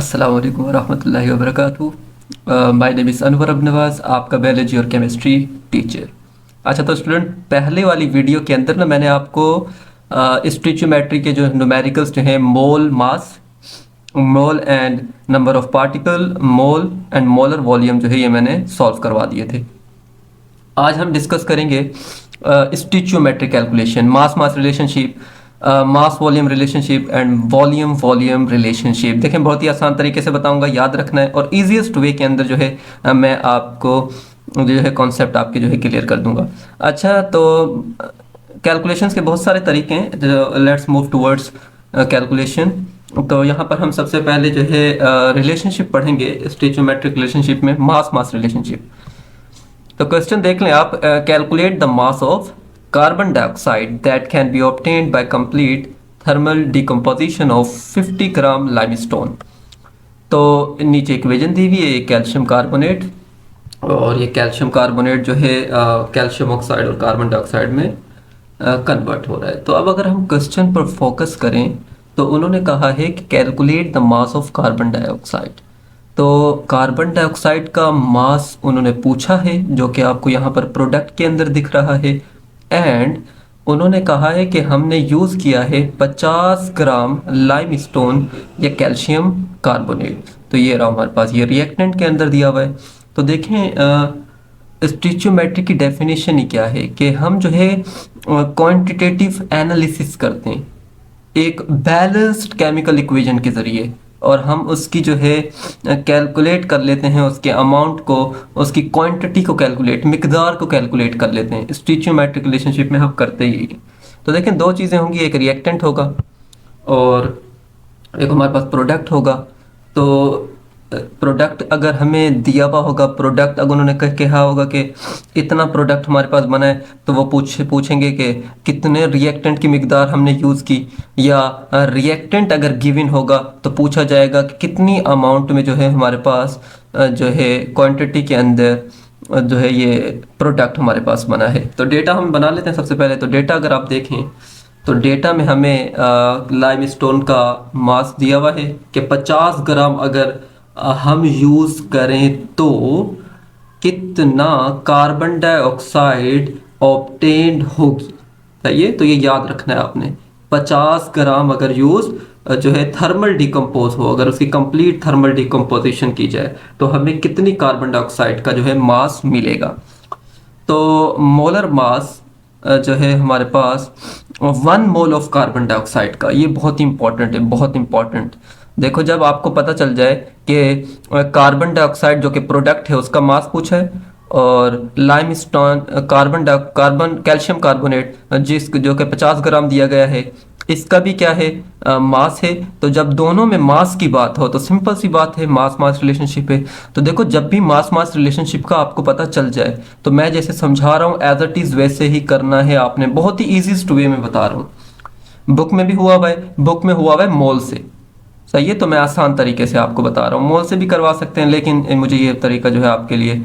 अस्सलाम वालेकुम वरहमतुल्लाहि वबरकातुहू। माय नेम इज़ अनवर अबनवाज, आपका बायोलॉजी और केमिस्ट्री टीचर। अच्छा, तो स्टूडेंट, पहले वाली वीडियो के अंदर ना मैंने आपको स्टोइचियोमेट्री के जो न्यूमेरिकल्स जो हैं, mole mass, mole and number of particle, mole and molar volume जो है, ये मैंने सॉल्व करवा दिए थे। आज हम डिस्कस करेंगे stoichiometric calculation, mass mass relationship, mass volume relationship and volume volume relationship. देखें, बहुत ही आसान तरीके से बताऊंगा, याद रखना है, और ईजीएस्ट वे के अंदर जो है मैं आपको जो है कॉन्सेप्ट आपके जो है क्लियर कर दूंगा। अच्छा, तो कैलकुलेशंस के बहुत सारे तरीके हैं, जो लेट्स मूव टुवर्ड्स कैलकुलेशन। तो यहाँ पर हम सबसे पहले जो है रिलेशनशिप पढ़ेंगे स्टोइचियोमेट्रिक रिलेशनशिप में, मास मास रिलेशनशिप। तो क्वेश्चन देख लें आप, calculate the mass of carbon dioxide that can be obtained by complete thermal decomposition of 50 gram limestone. तो नीचे इक्वेशन दी हुई है, ये कैल्शियम कार्बोनेट, और ये कैल्शियम कार्बोनेट जो है कैल्शियम ऑक्साइड और कार्बन डाइऑक्साइड में कन्वर्ट हो रहा है। तो अब अगर हम क्वेश्चन पर फोकस करें, तो उन्होंने कहा है कि calculate the mass of carbon dioxide. तो कार्बन डाइऑक्साइड का मास उन्होंने पूछा है, जो कि आपको यहाँ पर प्रोडक्ट के अंदर दिख रहा है, एंड उन्होंने कहा है कि हमने यूज़ किया है 50 ग्राम लाइमस्टोन या कैल्शियम कार्बोनेट। तो ये रहा हमारे पास, ये रिएक्टेंट के अंदर दिया हुआ है। तो देखें, स्टोइचियोमेट्री की डेफिनेशन ही क्या है कि हम जो है क्वांटिटेटिव एनालिसिस करते हैं एक बैलेंस्ड केमिकल इक्वेशन के ज़रिए, और हम उसकी जो है कैलकुलेट कर लेते हैं, उसके अमाउंट को, उसकी क्वांटिटी को कैलकुलेट, मिकदार को कैलकुलेट कर लेते हैं। स्टोइचियोमेट्रिक रिलेशनशिप में हम करते ही हैं। तो देखें, दो चीज़ें होंगी, एक रिएक्टेंट होगा और एक हमारे पास प्रोडक्ट होगा। तो प्रोडक्ट अगर हमें दिया हुआ होगा, प्रोडक्ट अगर उन्होंने कहा होगा कि इतना प्रोडक्ट हमारे पास बना है, तो वो पूछेंगे कि कितने रिएक्टेंट की मिकदार हमने यूज़ की, या रिएक्टेंट अगर गिवन होगा तो पूछा जाएगा कि कितनी अमाउंट में जो है हमारे पास जो है क्वांटिटी के अंदर जो है ये प्रोडक्ट हमारे पास बना है। तो डेटा हम बना लेते हैं सबसे पहले। तो डेटा अगर आप देखें, तो डेटा में हमें लाइमस्टोन का मास दिया हुआ है कि 50 ग्राम अगर हम यूज़ करें तो कितना कार्बन डाइऑक्साइड ऑब्टेन्ड होगी। सही है, तो ये याद रखना है आपने। 50 ग्राम अगर यूज़ जो है थर्मल डिकम्पोज हो, अगर उसकी कंप्लीट थर्मल डिकम्पोजिशन की जाए, तो हमें कितनी कार्बन डाइऑक्साइड का जो है मास मिलेगा। तो मोलर मास जो है हमारे पास 1 मोल ऑफ कार्बन डाइऑक्साइड का, ये बहुत इंपॉर्टेंट है, बहुत इंपॉर्टेंट। देखो, जब आपको पता चल जाए कि कार्बन डाइऑक्साइड जो कि प्रोडक्ट है उसका मास पूछा है, और लाइमस्टोन कार्बन कैल्शियम कार्बोनेट जिस जो कि 50 ग्राम दिया गया है, इसका भी क्या है, मास है। तो जब दोनों में मास की बात हो, तो सिंपल सी बात है, मास मास रिलेशनशिप है। तो देखो, जब भी मास मास रिलेशनशिप का आपको पता चल जाए, तो मैं जैसे समझा रहा हूँ एज इट इज़ वैसे ही करना है आपने, बहुत ही ईजीस्ट वे में बता रहा हूँ। बुक में भी हुआ हुआ है, बुक में हुआ हुआ है मोल से। सही है, तो मैं आसान तरीके से आपको बता रहा हूँ, मोल से भी करवा सकते हैं, लेकिन मुझे ये तरीका जो है आपके लिए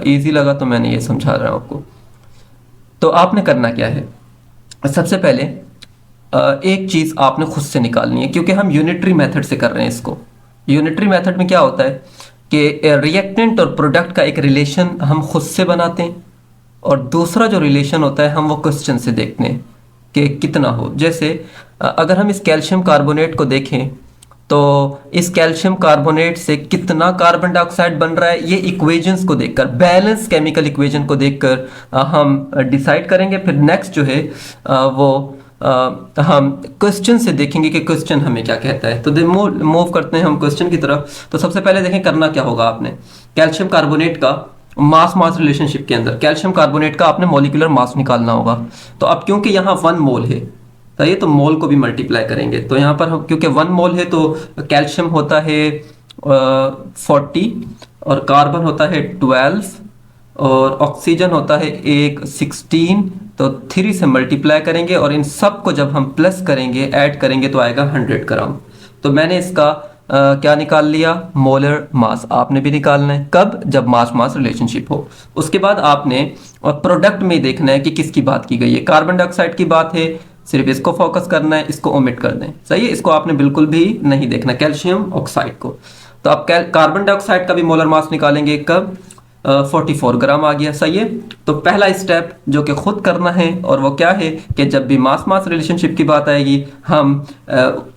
ईजी लगा, तो मैंने ये समझा रहा हूँ आपको। तो आपने करना क्या है, सबसे पहले एक चीज़ आपने खुद से निकालनी है, क्योंकि हम यूनिटरी मेथड से कर रहे हैं इसको। यूनिटरी मेथड में क्या होता है कि रिएक्टेंट और प्रोडक्ट का एक रिलेशन हम खुद से बनाते हैं, और दूसरा जो रिलेशन होता है हम वो क्वेश्चन से देखते हैं कि कितना हो। जैसे अगर हम इस कैल्शियम कार्बोनेट को देखें, तो इस कैल्शियम कार्बोनेट से कितना कार्बन डाइऑक्साइड बन रहा है, ये इक्वेशंस को देखकर, बैलेंस केमिकल इक्वेशन को देखकर हम डिसाइड करेंगे। फिर नेक्स्ट जो है वो हम क्वेश्चन से देखेंगे कि क्वेश्चन हमें क्या कहता है। तो मूव करते हैं हम क्वेश्चन की तरफ। तो सबसे पहले देखें, करना क्या होगा आपने, कैल्शियम कार्बोनेट का मास मास रिलेशनशिप के अंदर कैल्शियम कार्बोनेट का आपने मॉलिक्यूलर मास निकालना होगा। तो अब क्योंकि यहाँ 1 मोल है, सही है, तो मोल को भी मल्टीप्लाई करेंगे। तो यहाँ पर हम, क्योंकि 1 मोल है, तो कैल्शियम होता है 40, और कार्बन होता है 12, और ऑक्सीजन होता है 16। तो 3 से मल्टीप्लाई करेंगे, और इन सब को जब हम प्लस करेंगे, ऐड करेंगे, तो आएगा 100 ग्राम। तो मैंने इसका क्या निकाल लिया, मोलर मास। आपने भी निकालना है, कब, जब मास मास रिलेशनशिप हो। उसके बाद आपने प्रोडक्ट में देखना है कि किसकी बात की गई है, कार्बन डाइऑक्साइड की बात है, सिर्फ इसको फोकस करना है, इसको ओमिट कर दें। सही है, इसको आपने बिल्कुल भी नहीं देखना, कैल्शियम ऑक्साइड को। तो आप कार्बन डाइऑक्साइड का भी मोलर मास निकालेंगे कब, 44 ग्राम आ गया। सही है, तो पहला स्टेप जो कि खुद करना है और वो क्या है कि जब भी मास मास रिलेशनशिप की बात आएगी हम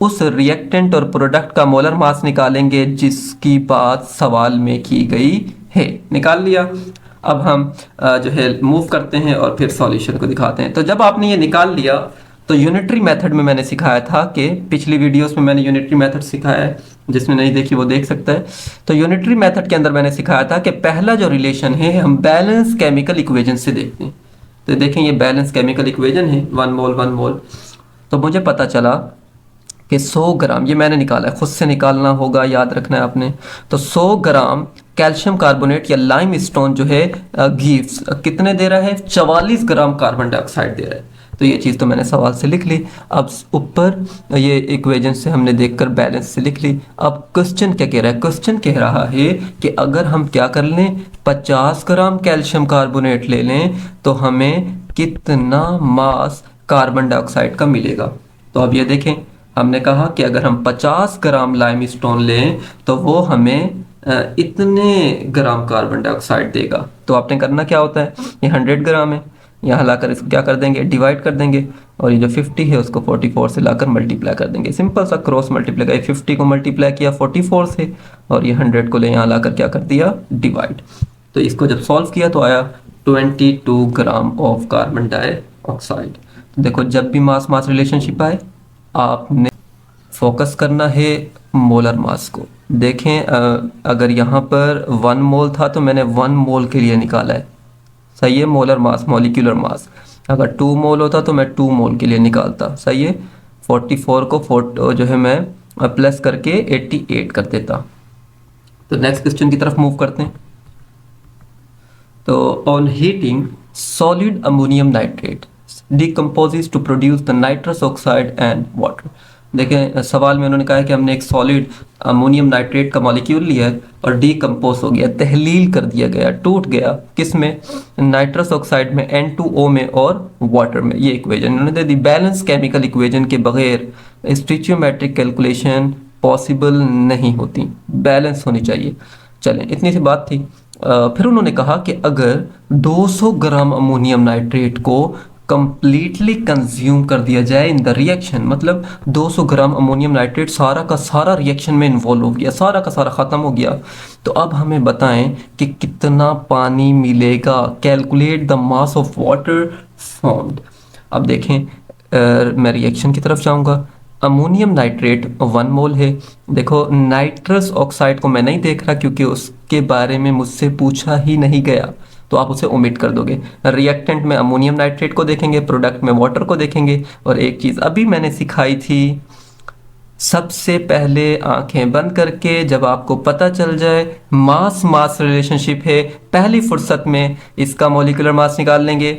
उस रिएक्टेंट और प्रोडक्ट का मोलर मास निकालेंगे जिसकी बात सवाल में की गई है। निकाल लिया। अब हम जो है मूव करते हैं और फिर सॉल्यूशन को दिखाते हैं। तो जब आपने ये निकाल लिया तो यूनिटरी मेथड में मैंने सिखाया था कि पिछली वीडियोस में मैंने यूनिटरी मेथड सिखाया है, जिसने नहीं देखी वो देख सकता है। तो यूनिटरी मेथड के अंदर मैंने सिखाया था कि पहला जो रिलेशन है हम बैलेंस केमिकल इक्वेशन से देखते हैं। तो देखें ये बैलेंस केमिकल इक्वेशन है, 1 मोल 1 मोल। तो मुझे पता चला कि 100 ग्राम, ये मैंने निकाला है, खुद से निकालना होगा, याद रखना है आपने। तो 100 ग्राम कैल्शियम कार्बोनेट या लाइम स्टोन जो है गिव्स कितने दे रहा है, 44 ग्राम कार्बन डाइऑक्साइड दे रहा है। तो ये चीज़ तो मैंने सवाल से लिख ली। अब ऊपर ये इक्वेशन से हमने देखकर बैलेंस से लिख ली। अब क्वेश्चन क्या कह रहा है, क्वेश्चन कह रहा है कि अगर हम क्या कर लें, 50 ग्राम कैल्शियम कार्बोनेट ले लें तो हमें कितना मास कार्बन डाइऑक्साइड का मिलेगा। तो अब ये देखें, हमने कहा कि अगर हम 50 ग्राम लाइम स्टोन लें तो वो हमें इतने ग्राम कार्बन डाइऑक्साइड देगा। तो आपने करना क्या होता है, ये 100 ग्राम है, यहाँ लाकर इसको क्या कर देंगे, डिवाइड कर देंगे, और ये जो 50 है उसको 44 से लाकर मल्टीप्लाई कर देंगे। सिंपल सा क्रॉस मल्टीप्लाई का, 50 को मल्टीप्लाई किया 44 से और ये 100 को ले यहाँ लाकर क्या कर दिया, डिवाइड। तो इसको जब सॉल्व किया तो आया 22 ग्राम ऑफ कार्बन डाइऑक्साइड। तो देखो जब भी मास मास रिलेशनशिप आए आपने फोकस करना है मोलर मास को। देखें अगर यहाँ पर 1 मोल था तो मैंने 1 मोल के लिए निकाला है। सही है, मोलर मास, मॉलिक्यूलर मास। अगर 2 मोल होता तो मैं 2 मोल के लिए निकालता। सही है, 44 को जो है मैं प्लस करके 88 कर देता। तो नेक्स्ट क्वेश्चन की तरफ मूव करते हैं। तो on heating solid ammonium nitrate decomposes to produce the nitrous oxide and water. देखें सवाल में उन्होंने कहा है कि हमने एक सॉलिड अमोनियम नाइट्रेट का मॉलिक्यूल लिया है और डीकम्पोज हो गया, तहलील कर दिया गया, टूट गया। किस में, नाइट्रस ऑक्साइड में, N2O में और वाटर में। ये इक्वेशन उन्होंने दे दी। बैलेंस केमिकल इक्वेशन के बगैर स्टोइचियोमेट्रिक कैलकुलेशन पॉसिबल नहीं होती, बैलेंस होनी चाहिए। चलें, इतनी सी बात थी। फिर उन्होंने कहा कि अगर 200 ग्राम अमोनियम नाइट्रेट को कंप्लीटली कंज्यूम कर दिया जाए इन द रिएक्शन, मतलब 200 ग्राम अमोनियम नाइट्रेट सारा का सारा रिएक्शन में इन्वॉल्व हो गया, सारा का सारा ख़त्म हो गया, तो अब हमें बताएं कि कितना पानी मिलेगा। Calculate the mass of water formed. अब देखें मैं रिएक्शन की तरफ जाऊंगा। अमोनियम नाइट्रेट 1 मोल है। देखो नाइट्रस ऑक्साइड को मैं नहीं देख रहा क्योंकि उसके बारे में मुझसे पूछा ही नहीं गया, तो आप उसे ओमिट कर दोगे। रिएक्टेंट में अमोनियम नाइट्रेट को देखेंगे, प्रोडक्ट में वाटर को देखेंगे। और एक चीज़ अभी मैंने सिखाई थी, सबसे पहले आंखें बंद करके जब आपको पता चल जाए मास मास रिलेशनशिप है, पहली फुर्सत में इसका मॉलिक्यूलर मास निकाल लेंगे,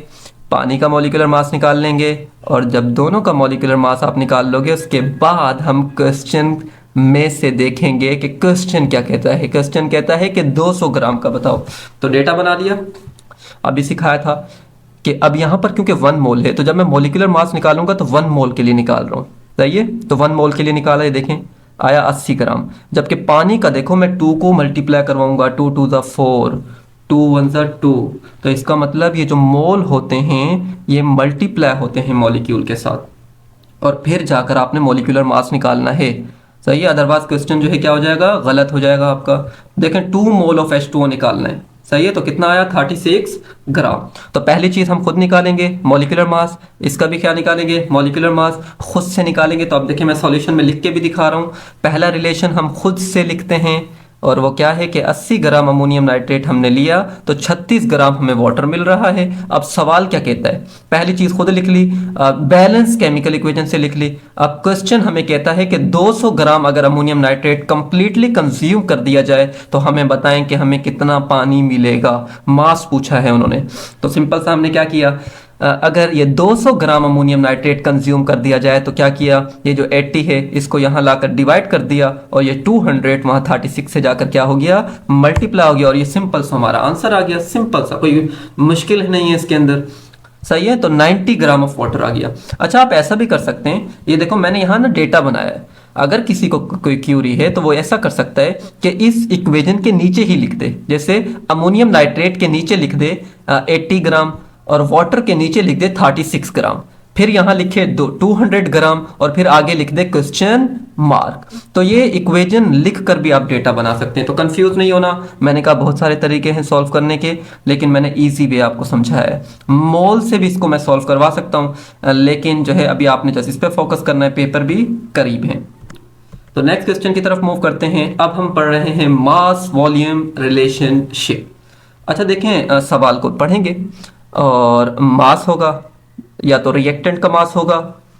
पानी का मॉलिक्यूलर मास निकाल लेंगे, और जब दोनों का मॉलिक्यूलर मास आप निकाल लोगे उसके बाद हम क्वेश्चन में से देखेंगे कि क्वेश्चन क्या कहता है। क्वेश्चन कहता है कि 200 ग्राम का बताओ। तो डेटा बना लिया, अभी सिखाया था कि अब यहाँ पर क्योंकि 1 मोल है तो जब मैं मॉलिक्यूलर मास निकालूंगा तो 1 मोल के लिए निकाल रहा हूँ। सही है, तो 1 मोल के लिए निकाला है, देखें आया 80 ग्राम। जबकि पानी का देखो मैं 2 को मल्टीप्लाई करवाऊंगा, 2 2 ज़ा 4, 2 1 ज़ा 2, तो इसका मतलब ये जो मोल होते हैं ये मल्टीप्लाई होते हैं मॉलिक्यूल के साथ, और फिर जाकर आपने मॉलिक्यूलर मास निकालना है। सही है, अदरवाइज क्वेश्चन जो है क्या हो जाएगा, गलत हो जाएगा आपका। देखें 2 मोल ऑफ H2O निकालना है। सही है, तो कितना आया, 36 ग्राम। तो पहली चीज़ हम खुद निकालेंगे मॉलिक्यूलर मास, इसका भी क्या निकालेंगे, मॉलिक्यूलर मास खुद से निकालेंगे। तो अब देखिए मैं सॉल्यूशन में लिख के भी दिखा रहा हूँ। पहला रिलेशन हम खुद से लिखते हैं और वो क्या है कि 80 ग्राम अमोनियम नाइट्रेट हमने लिया तो 36 ग्राम हमें वाटर मिल रहा है। अब सवाल क्या कहता है, पहली चीज खुद लिख ली, बैलेंस केमिकल इक्वेशन से लिख ली। अब क्वेश्चन हमें कहता है कि 200 ग्राम अगर अमोनियम नाइट्रेट कंप्लीटली कंज्यूम कर दिया जाए तो हमें बताएं कि हमें कितना पानी मिलेगा। मास पूछा है उन्होंने, तो सिंपल सा हमने क्या किया, अगर ये 200 ग्राम अमोनियम नाइट्रेट कंज्यूम कर दिया जाए तो क्या किया, ये जो 80 है इसको यहाँ लाकर डिवाइड कर दिया और ये 200 वहाँ 36 से जाकर क्या हो गया, मल्टीप्लाई हो गया, और ये सिंपल सा हमारा आंसर आ गया। सिंपल सा, कोई मुश्किल नहीं है इसके अंदर। सही है, तो 90 ग्राम ऑफ वाटर आ गया। अच्छा, आप ऐसा भी कर सकते हैं, ये देखो मैंने यहाँ ना डेटा बनाया है। अगर किसी को कोई क्यूरी है तो वो ऐसा कर सकता है कि इस इक्वेशन के नीचे ही लिख दे, जैसे अमोनियम नाइट्रेट के नीचे लिख दे 80 ग्राम और वाटर के नीचे लिख दे 36 ग्राम, फिर यहाँ लिखे 200 ग्राम और फिर आगे लिख दे क्वेश्चन मार्क। तो ये इक्वेशन लिख कर भी आप डेटा बना सकते हैं। तो कंफ्यूज नहीं होना, मैंने कहा बहुत सारे तरीके हैं सॉल्व करने के, लेकिन मैंने इजी वे आपको समझाया है। मोल से भी इसको मैं सॉल्व करवा सकता हूँ, लेकिन जो है अभी आपने जैसे इस पर फोकस करना है, पेपर भी करीब है। तो नेक्स्ट क्वेश्चन की तरफ मूव करते हैं। अब हम पढ़ रहे हैं मास वॉल्यूम रिलेशनशिप। अच्छा देखें, सवाल को पढ़ेंगे और मास होगा, या तो रिएक्टेंट का मास होगा,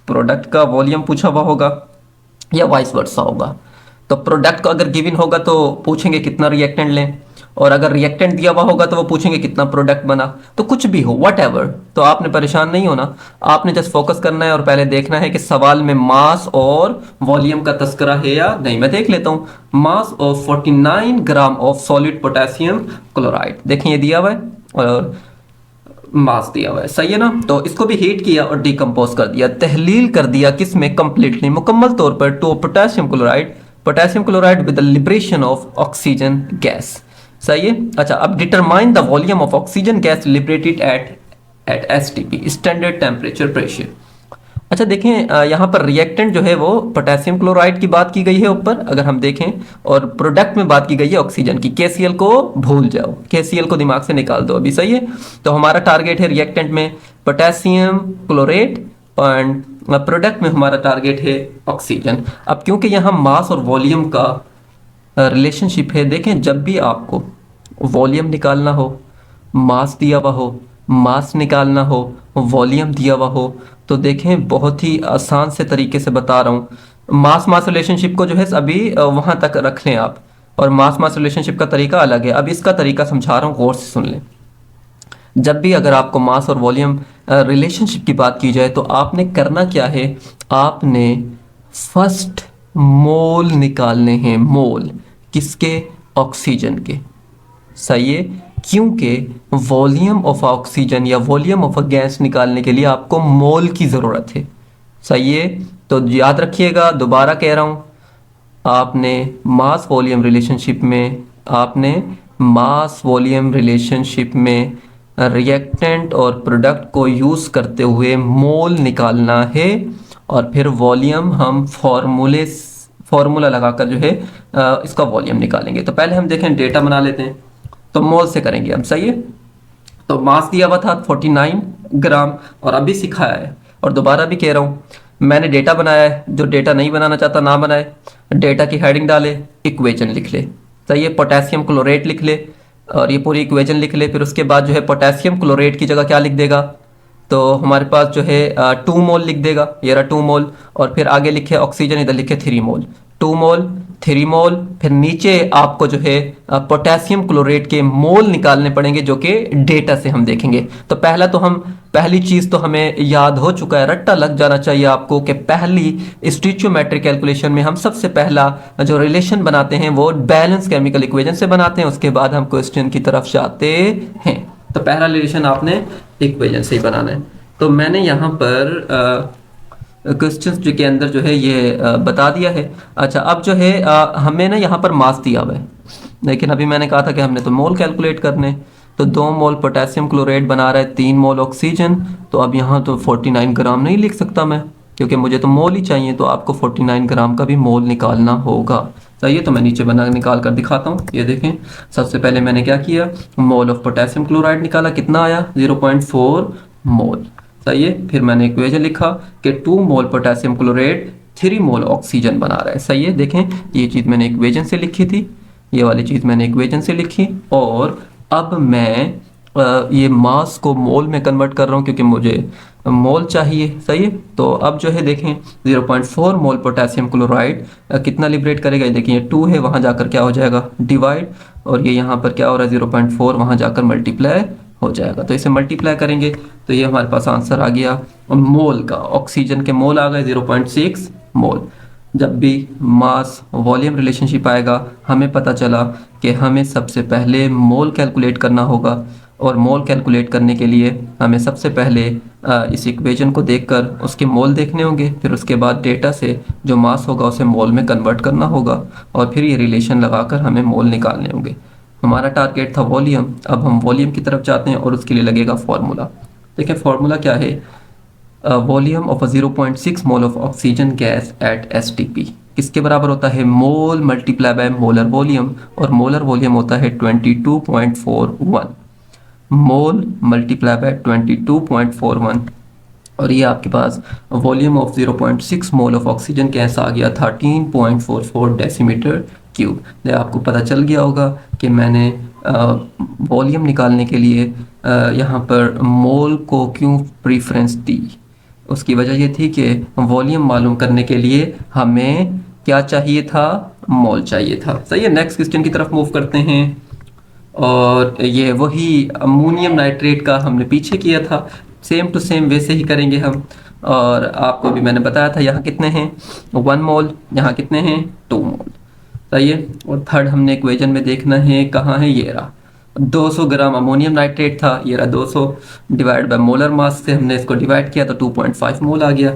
प्रोडक्ट का वॉल्यूम पूछा हुआ होगा, या वाइस वर्सा होगा। तो प्रोडक्ट को अगर गिवन होगा तो पूछेंगे कितना रिएक्टेंट लें, और अगर रिएक्टेंट दिया हुआ होगा तो वो पूछेंगे कितना प्रोडक्ट बना। तो कुछ भी हो, वट एवर, तो आपने परेशान नहीं होना, आपने जस्ट फोकस करना है और पहले देखना है कि सवाल में मास और वॉल्यूम का तस्करा है या नहीं। मैं देख लेता हूँ, mass of 49 gram of solid potassium chloride, देखिए ये दिया हुआ है और मास दिया हुआ है, सही है ना। तो इसको भी हीट किया और डिकम्पोज कर दिया, तहलील कर दिया, किसमें, कंप्लीटली, मुकम्मल तौर पर, to potassium chloride with the liberation of oxygen gas, सही है। अच्छा, अब determine the volume of oxygen gas liberated at STP, standard temperature pressure. अच्छा देखें, यहाँ पर रिएक्टेंट जो है वो पोटेशियम क्लोराइड की बात की गई है ऊपर, अगर हम देखें, और प्रोडक्ट में बात की गई है ऑक्सीजन की। केसीएल को भूल जाओ, केसीएल को दिमाग से निकाल दो अभी, सही है। तो हमारा टारगेट है रिएक्टेंट में पोटेशियम क्लोरेट एंड प्रोडक्ट में हमारा टारगेट है ऑक्सीजन। अब क्योंकि यहाँ मास और वॉल्यूम का रिलेशनशिप है, देखें जब भी आपको वॉल्यूम निकालना हो, मास दिया हुआ हो, मास निकालना हो, वॉल्यूम दिया हुआ हो, तो देखें बहुत ही आसान से तरीके से बता रहा हूँ। मास मास रिलेशनशिप को जो है अभी वहाँ तक रख लें आप, और मास मास रिलेशनशिप का तरीका अलग है। अब इसका तरीका समझा रहा हूँ, गौर से सुन लें। जब भी अगर आपको मास और वॉल्यूम रिलेशनशिप की बात की जाए तो आपने करना क्या है, आपने फर्स्ट मोल निकालने हैं, मोल किसके, ऑक्सीजन के, सही है। क्योंकि वॉल्यूम ऑफ ऑक्सीजन या वॉल्यूम ऑफ अ गैस निकालने के लिए आपको मोल की ज़रूरत है, सही है। तो याद रखिएगा, दोबारा कह रहा हूँ, आपने मास वॉल्यूम रिलेशनशिप में रिएक्टेंट और प्रोडक्ट को यूज़ करते हुए मोल निकालना है, और फिर वॉल्यूम हम फॉर्मूला लगाकर जो है इसका वॉल्यूम निकालेंगे। तो पहले हम देखें, डेटा बना लेते हैं, तो मोल से करेंगे हम, सही है। तो मास दिया हुआ था 49 ग्राम, और अभी सिखाया है, और दोबारा भी कह रहा हूँ, मैंने डेटा बनाया है, जो डेटा नहीं बनाना चाहता ना बनाए। डेटा की हेडिंग डाले, इक्वेशन लिख ले, सही है, पोटेशियम क्लोरेट लिख ले, और ये पूरी इक्वेशन लिख ले। फिर उसके बाद जो है पोटेशियम क्लोरेट की जगह क्या लिख देगा, तो हमारे पास जो है 2 मोल लिख देगा, ये रहा 2 मोल, और फिर आगे लिखे ऑक्सीजन, इधर लिखे 3 मोल, 2 मोल 3 मोल। फिर नीचे आपको जो है पोटेशियम क्लोरेट के मोल निकालने पड़ेंगे, जो कि डेटा से हम देखेंगे। तो पहली चीज़ तो हमें याद हो चुका है, रट्टा लग जाना चाहिए आपको, कि पहली स्टोइचियोमेट्रिक कैलकुलेशन में हम सबसे पहला जो रिलेशन बनाते हैं वो बैलेंस केमिकल इक्वेशन से बनाते हैं, उसके बाद हम क्वेश्चन की तरफ जाते हैं। तो पहला रिलेशन आपने इक्वेशन से ही बनाना है। तो मैंने यहाँ पर क्वेश्चंस जो के अंदर जो है ये बता दिया है। अच्छा, अब जो है हमें ना यहाँ पर मास दिया हुआ है, लेकिन अभी मैंने कहा था कि हमने तो मोल कैलकुलेट करने। तो 2 मोल पोटेशियम क्लोराइड बना रहा है, 3 मोल ऑक्सीजन। तो अब यहाँ तो 49 ग्राम नहीं लिख सकता मैं, क्योंकि मुझे तो मोल ही चाहिए, तो आपको 49 ग्राम का भी मोल निकालना होगा, सही है। तो मैं नीचे निकाल कर दिखाता हूँ, ये देखें। सबसे पहले मैंने क्या किया, मोल ऑफ पोटेशियम क्लोराइड निकाला, कितना आया, 0.4 मोल, सही है। फिर मैंने इक्वेशन लिखा कि 2 मोल पोटेशियम क्लोराइड 3 मोल ऑक्सीजन बना रहा है, सही है। देखें, ये चीज़ मैंने इक्वेशन से लिखी थी, ये वाली चीज़ मैंने इक्वेशन से लिखी, और अब मैं ये मास को मोल में कन्वर्ट कर रहा हूँ, क्योंकि मुझे मोल चाहिए, सही है। तो अब जो है देखें, 0.4 मोल पोटेशियम क्लोराइड कितना लिबरेट करेगा, ये देखिए 2 है, वहाँ जाकर क्या हो जाएगा, डिवाइड, और ये यहाँ पर क्या हो रहा है, 0.4 वहाँ जाकर मल्टीप्लाई हो जाएगा। तो इसे मल्टीप्लाई करेंगे तो ये हमारे पास आंसर आ गया मोल का, ऑक्सीजन के मोल आ गए 0.6 मोल। जब भी मास वॉल्यूम रिलेशनशिप आएगा, हमें पता चला कि हमें सबसे पहले मोल कैलकुलेट करना होगा, और मोल कैलकुलेट करने के लिए हमें सबसे पहले इस इक्वेशन को देखकर उसके मोल देखने होंगे, फिर उसके बाद डेटा से जो मास होगा उसे मोल में कन्वर्ट करना होगा और फिर ये रिलेशन लगाकर हमें मोल निकालने होंगे। हमारा टारगेट था वॉल्यूम, अब हम वॉल्यूम की तरफ जाते हैं और उसके लिए लगेगा फॉर्मूला। देखिए फॉर्मूला क्या है, volume of 0.6 mole of oxygen gas at STP किसके बराबर होता है, मोल मल्टीप्लाई बाय मोलर वॉल्यूम, और मोलर वॉल्यूम होता है 22.41 मोल मल्टीप्लाई बाय 22.41, और ये आपके पास volume of 0.6 mole of oxygen gas आ गया 13.44 डेसीमीटर क्यूब। तो आपको पता चल गया होगा कि मैंने वॉल्यूम निकालने के लिए यहाँ पर मोल को क्यों प्रीफरेंस दी। उसकी वजह ये थी कि वॉल्यूम मालूम करने के लिए हमें क्या चाहिए था, मोल चाहिए था। सही है, नेक्स्ट क्वेश्चन की तरफ मूव करते हैं। और ये वही अमोनियम नाइट्रेट का हमने पीछे किया था, सेम टू सेम वैसे ही करेंगे हम। और आपको भी मैंने बताया था यहाँ कितने हैं 1 मोल, यहाँ कितने हैं 2 मोल। सही है, और थर्ड हमने इक्वेशन में देखना है कहाँ है, ये रहा 200 ग्राम अमोनियम नाइट्रेट था, ये रहा 200 डिवाइड बाय मोलर मास से हमने इसको डिवाइड किया तो 2.5 मोल आ गया।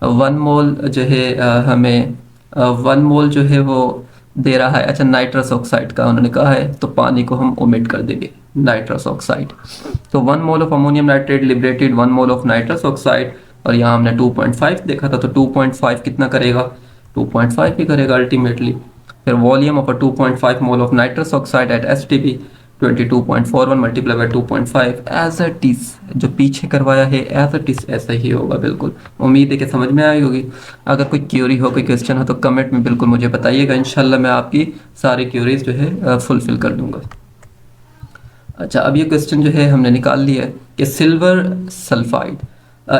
1 मोल जो है हमें 1 मोल जो है वो दे रहा है, अच्छा नाइट्रस ऑक्साइड का उन्होंने कहा है, तो पानी को हम ओमिट कर देंगे, नाइट्रस ऑक्साइड। तो 1 mole of ammonium nitrate liberated 1 mole of nitrous oxide, और यहाँ हमने 2.5 देखा था, तो 2.5 कितना करेगा, 2.5 ही करेगा अल्टीमेटली। फिर volume of 2.5 mole of nitrous oxide at STP 22.41 multiply by 2.5 as it is, जो पीछे करवाया है एज इट इज ऐसा ही होगा बिल्कुल। उम्मीद है कि समझ में आई होगी। अगर कोई क्यूरी हो, कोई क्वेश्चन हो तो कमेंट में बिल्कुल मुझे बताइएगा, इंशाल्लाह मैं आपकी सारी क्यूरीज जो है फुलफिल कर दूंगा। अच्छा, अब ये क्वेश्चन जो है हमने निकाल लिया है कि silver sulphide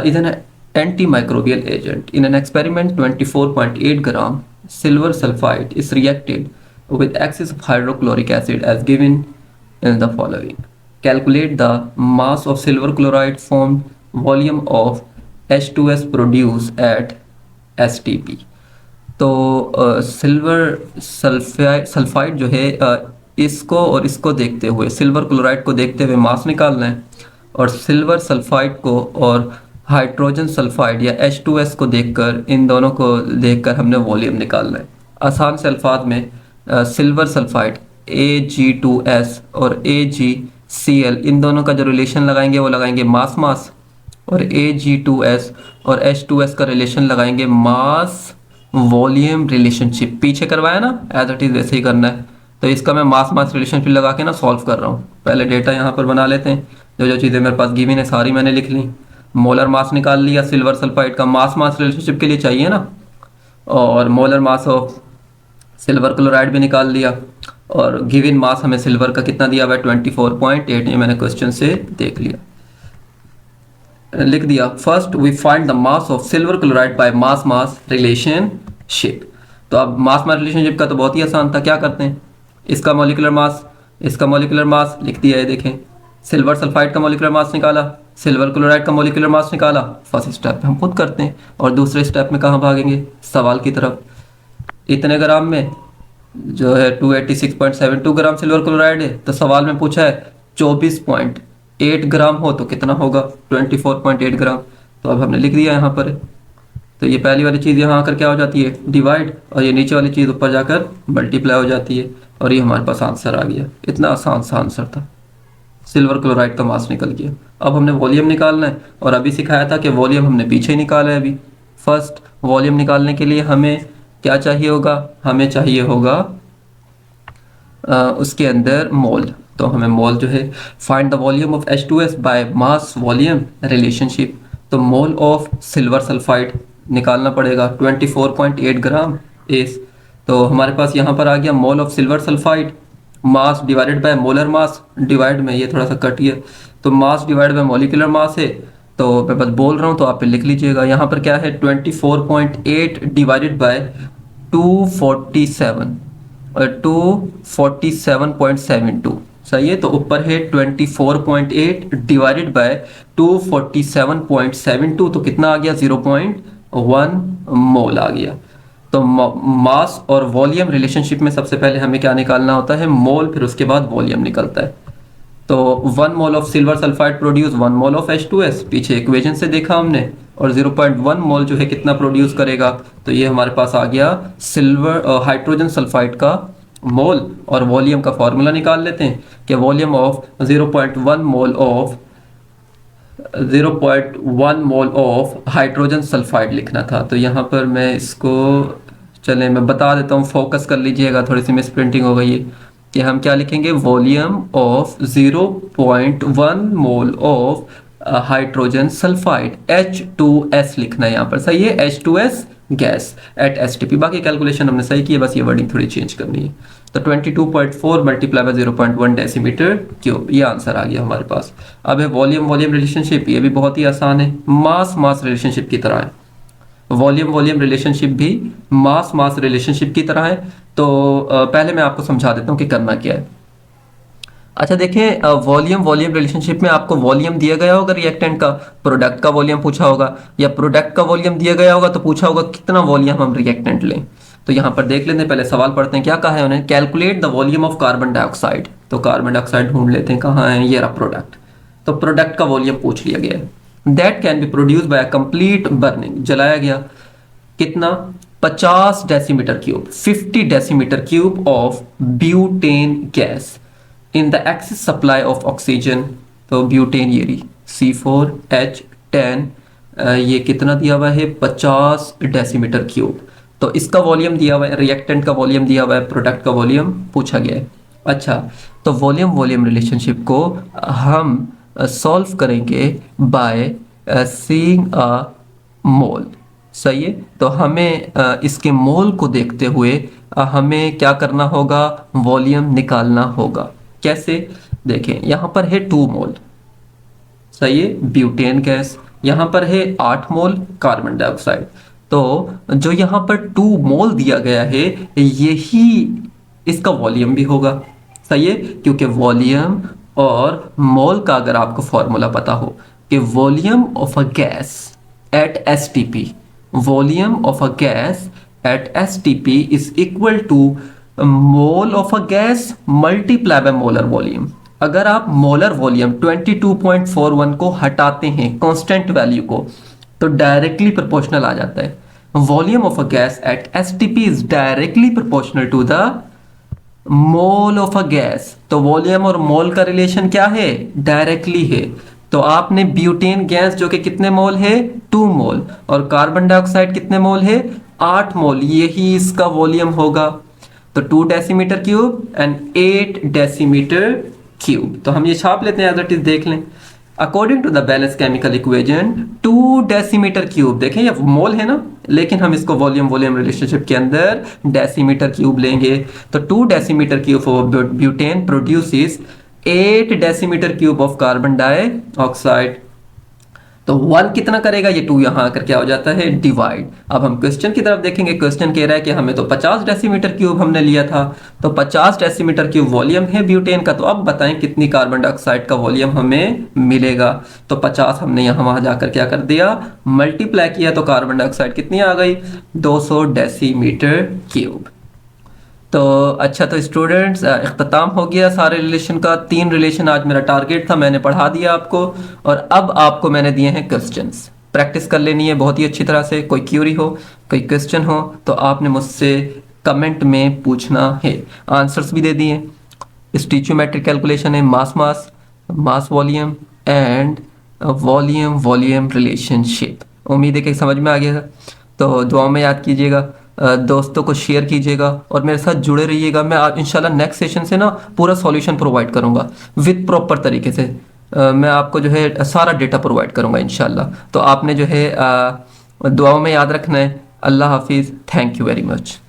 is an anti microbial agent in an experiment 24.8 gram silver sulfide is reacted with excess of hydrochloric acid as given in the following. Calculate the mass of silver chloride formed, volume of H2S produced at STP. तो silver sulphide जो है इसको और इसको देखते हुए, silver chloride को देखते हुए मास निकालना है, और सिल्वर सल्फाइड को और हाइड्रोजन सल्फाइड या H2S को देखकर, इन दोनों को देखकर हमने वॉल्यूम निकालना है। आसान से अल्फाज में सिल्वर सल्फाइड Ag2S और AgCl, इन दोनों का जो रिलेशन लगाएंगे वो लगाएंगे मास मास, और Ag2S और H2S का रिलेशन लगाएंगे मास वॉल्यूम रिलेशनशिप। पीछे करवाया ना, एज इट इज वैसे ही करना है। तो इसका मैं मास मास रिलेशनशिप लगा के ना सॉल्व कर रहा हूँ। पहले डेटा यहाँ पर बना लेते हैं, जो जो चीज़ें मेरे पास गिवन है सारी मैंने लिख ली। मोलर मास निकाल लिया सिल्वर सल्फाइड का, मास मास रिलेशनशिप के लिए चाहिए ना, और molar mass of silver chloride भी निकाल लिया, और गिवन मास हमें सिल्वर का कितना दिया हुआ है 24.8, ये मैंने क्वेश्चन से देख लिया, लिख दिया। First we find the mass of silver chloride by mass mass relationship. तो अब मास मास रिलेशनशिप का तो बहुत ही आसान था, क्या करते हैं, इसका मॉलिक्यूलर मास, इसका मॉलिक्यूलर मास लिख दिया है। देखें, सिल्वर सल्फाइड का मॉलिक्यूलर मास निकाला, सिल्वर क्लोराइड का मॉलिक्यूलर मास निकाला, फर्स्ट स्टेप में हम खुद करते हैं, और दूसरे स्टेप में कहाँ भागेंगे, सवाल की तरफ। इतने ग्राम में जो है 286.72 ग्राम सिल्वर क्लोराइड है, तो सवाल में पूछा है 24.8 ग्राम हो तो कितना होगा, 24.8 ग्राम। तो अब हमने लिख दिया यहाँ पर। तो ये पहली वाली चीज़ यहाँ आकर क्या हो जाती है, डिवाइड, और ये नीचे वाली चीज़ ऊपर जाकर मल्टीप्लाई हो जाती है, और ये हमारे पास आंसर आ गया। इतना आसान सा आंसर था, सिल्वर क्लोराइड का मास निकल गया। अब हमने वॉल्यूम निकालना है, और अभी सिखाया था कि वॉल्यूम हमने पीछे ही निकाला है। अभी फर्स्ट वॉल्यूम निकालने के लिए हमें क्या चाहिए होगा, हमें चाहिए होगा उसके अंदर मोल। तो हमें मोल जो है, find the volume of H2S by mass volume relationship. तो मोल ऑफ सिल्वर सल्फाइड निकालना पड़ेगा 24.8 ग्राम एस। तो हमारे पास यहाँ पर आ गया mole of silver sulphide, mass divided by molar mass, divide में ये थोड़ा सा कट गया, तो mass divide by molecular mass है। तो मैं बस बोल रहा हूँ, तो आप पे लिख लीजिएगा। यहाँ पर क्या है 24.8 डिवाइडेड बाय 247 और 247.72, सही है। तो ऊपर है 24.8 डिवाइडेड बाय 247.72, तो कितना आ गया 0.1 मोल आ गया। तो मास और वॉल्यूम रिलेशनशिप में सबसे पहले हमें क्या निकालना होता है, मोल, फिर उसके बाद वॉल्यूम निकलता है। तो 1 mole of silver sulphide produce 1 mole of H2S, पीछे इक्वेशन से देखा हमने, और 0.1 मोल जो है कितना प्रोड्यूस करेगा, तो ये हमारे पास आ गया सिल्वर हाइड्रोजन सल्फाइड का मोल। और वॉल्यूम का फॉर्मूला निकाल लेते हैं कि volume of 0.1 mole of hydrogen sulphide लिखना था। तो यहाँ पर मैं इसको, चलें मैं बता देता हूँ, फोकस कर लीजिएगा, थोड़ी सी मिस प्रिंटिंग हो गई है, कि हम क्या लिखेंगे, volume of 0.1 mole of hydrogen sulphide H2S लिखना है यहाँ पर, सही है, H2S गैस एट STP। बाकी कैलकुलेशन हमने सही की है, बस ये वर्डिंग थोड़ी चेंज करनी है। तो 22.4 मल्टीप्लाई बाय 0.1 डेसीमीटर क्यूब, ये आंसर आ गया हमारे पास। अब है वॉल्यूम वॉल्यूम रिलेशनशिप, ये भी बहुत ही आसान है, मास मास रिलेशनशिप की तरह है। वॉल्यूम वॉल्यूम रिलेशनशिप भी मास मास रिलेशनशिप की तरह है। तो पहले मैं आपको समझा देता हूँ कि करना क्या है। अच्छा देखें, वॉल्यूम वॉल्यूम रिलेशनशिप में आपको वॉल्यूम दिया गया होगा रिएक्टेंट का, प्रोडक्ट का वॉल्यूम पूछा होगा, या प्रोडक्ट का वॉल्यूम दिया गया होगा तो पूछा होगा कितना वॉल्यूम हम रिएक्टेंट लें। तो यहाँ पर देख लेते हैं, पहले सवाल पढ़ते हैं, क्या कहा है उन्हें, calculate the volume of carbon dioxide. तो कार्बन डाइऑक्साइड ढूंढ लेते हैं कहाँ है, ये रहा प्रोडक्ट। तो प्रोडक्ट का वॉल्यूम पूछ लिया गया है, that can be produce by complete burning, जलाया गया कितना, 50 decimetre cube, 50 decimetre cube of butane gas in the excess supply of oxygen. तो ब्यूटेन ये रही C4H10, ये कितना दिया हुआ है, 50 डेसीमीटर क्यूब। तो इसका वॉल्यूम दिया हुआ है, रिएक्टेंट का वॉल्यूम दिया हुआ है, प्रोडक्ट का वॉल्यूम पूछा गया है। अच्छा, तो वॉल्यूम वॉल्यूम रिलेशनशिप को हम सॉल्व करेंगे बाय सीइंग अ मोल, सही है। तो हमें इसके मोल को देखते हुए हमें क्या करना होगा, वॉल्यूम निकालना होगा। कैसे, देखें यहाँ पर है 2 मोल, सही है, ब्यूटेन गैस, यहाँ पर है 8 मोल कार्बन डाइऑक्साइड। तो जो यहाँ पर 2 मोल दिया गया है यही इसका वॉल्यूम भी होगा, सही है, क्योंकि वॉल्यूम और मोल का अगर आपको फॉर्मूला पता हो कि volume of a gas at STP, volume of a gas at STP is equal to mole of a gas multiply by molar volume. अगर आप मोलर वॉल्यूम 22.41 को हटाते हैं कांस्टेंट वैल्यू को, तो डायरेक्टली प्रोपोर्शनल आ जाता है। Volume of a gas at STP is directly proportional to the mole of a gas. तो वॉल्यूम और मोल का रिलेशन क्या है, डायरेक्टली है। तो आपने ब्यूटेन गैस जो कि कितने मोल है, 2 मोल, और कार्बन डाइऑक्साइड कितने मोल है, 8 मोल, यही इसका वॉल्यूम होगा। तो 2 decimetre cube and 8 decimetre cube. तो हम ये छाप लेते हैं, एज इट इज देख लें। According to the balance chemical equation 2 decimetre cube, देखें ये मोल है ना, लेकिन हम इसको वॉल्यूम वॉल्यूम रिलेशनशिप के अंदर डेसीमीटर क्यूब लेंगे। तो 2 decimetre cube of butane produces 8 decimetre cube of carbon dioxide. तो 1 कितना करेगा, ये 2 यहाँ आकर क्या हो जाता है, डिवाइड। अब हम क्वेश्चन की तरफ देखेंगे, क्वेश्चन कह रहा है कि हमें तो 50 डेसीमीटर क्यूब हमने लिया था, तो 50 डेसीमीटर क्यूब वॉल्यूम है ब्यूटेन का। तो अब बताएं कितनी कार्बन डाइऑक्साइड का वॉल्यूम हमें मिलेगा। तो 50 हमने यहाँ वहाँ जाकर क्या कर दिया, मल्टीप्लाई किया, तो कार्बन डाइऑक्साइड कितनी आ गई, 200 डेसीमीटर क्यूब। तो अच्छा, तो स्टूडेंट्स इख्तिताम हो गया सारे रिलेशन का। 3 रिलेशन आज मेरा टारगेट था, मैंने पढ़ा दिया आपको, और अब आपको मैंने दिए हैं क्वेश्चंस, प्रैक्टिस कर लेनी है बहुत ही अच्छी तरह से। कोई क्यूरी हो, कोई क्वेश्चन हो, तो आपने मुझसे कमेंट में पूछना है। आंसर्स भी दे दिए, स्टीचियोमेट्रिक कैलकुलेशन है, mass mass, mass volume and volume volume relationship. उम्मीद है कि समझ में आ गया था। तो दुआ में याद कीजिएगा, दोस्तों को शेयर कीजिएगा, और मेरे साथ जुड़े रहिएगा। मैं इंशाल्लाह नेक्स्ट सेशन से ना पूरा सॉल्यूशन प्रोवाइड करूंगा विद प्रॉपर तरीके से। मैं आपको जो है सारा डेटा प्रोवाइड करूंगा इंशाल्लाह। तो आपने जो है दुआओं में याद रखना है। अल्लाह हाफिज़, थैंक यू वेरी मच।